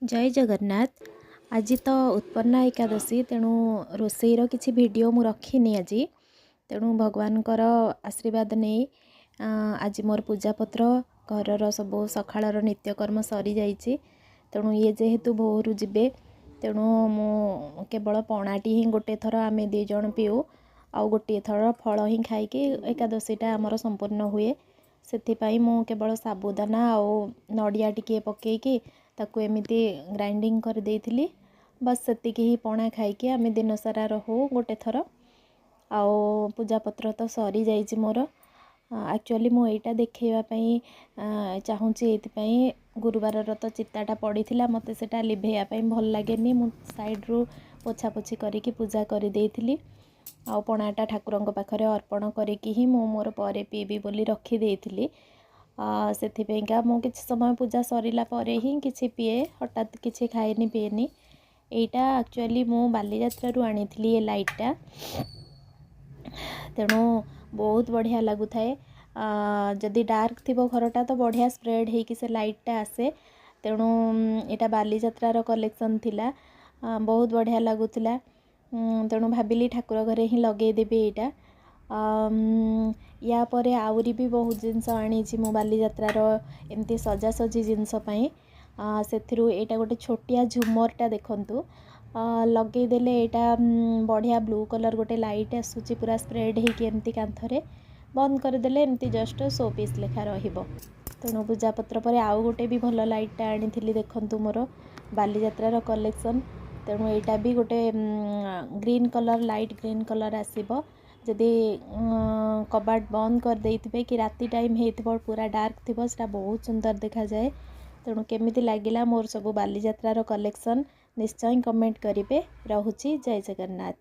जय जगन्नाथ। आज तो उत्पन्ना एकादशी तेणु रोषेईर किसी वीडियो मु रखिनी आज तेणु भगवान आशीर्वाद नहीं आज मोर पूजापत्र घर सब सकाळर नित्यकर्म सरी जाइए तेणु ये जेहेतु भोरू जीवे तेणु मु केवल पणाटी ही गोटे थर आम दी जन पीऊ आउ गोटे थर फल ही खाई एकादशीटा आमर संपूर्ण हुए से मु केवल साबुदाना आउ नड़िया टिके पकईकी ताकू एमती ग्राइंडिंग कर देइथिली बस सेतिकी ही पणा खाइकी आम दिन सारा रहू गोटे थर आओ पूजापत्र तो सरी जाइए मोर एक्चुअली मु एटा देखैवाई चाहूँगी ये गुरुवार तो चिताटा पड़ा मत से लिभेवाई भल लगे मु साइड रू पोछा पोछी करके पूजा कर देइथिली आउ पणाटा ठाकुर पाखरे अर्पण करी मु मोर परे पीबी बोली रखी देइथिली से मु किसी समय पूजा सरला ही किसी पीए हठात किसी खाएनी पीएनी एटा एक्चुअली मु बालीजात्रा आनी ये लाइटा तेणु बहुत बढ़िया लगु थाए जदि डार्क थी घरटा तो बढ़िया स्प्रेड होगी से लाइटा आसे तेणु यहाँ बालीजात्रार कलेक्शन थिला बहुत बढ़िया लगुला तेणु भाविली ठाकुर घरे ही लगेदेवी यहाँ या परे आउरी भी बहुत जिनस आनी मु बालीजात्रार एमती सजासजी जिनसपाई से यहाँ गोटे छोटिया झुमरटा देखु लगेदेले यहाँ बढ़िया ब्लू कलर गोटे लाइट आसूची पूरा स्प्रेड होगी एमती कांथरे बंद करदेले एमती जस्ट शो पीस लेखा रहिबो तेणु पूजापत्र पर आउ गोटे भी भल लाइटा आनी देखु मोर बालीजात्रार कलेक्शन तेणु यहाँ भी गोटे green colour light green colour आसीबो जदि कबाट बंद कर देइथिबे कि राति टाइम हेइथिबो पूरा डार्क थिबो सेटा बहुत सुंदर देखा जाए तेणु केमिति लागिला मोर सब बालीजात्रार कलेक्शन निश्चय कमेंट करिवे। रहुची जय जगन्नाथ।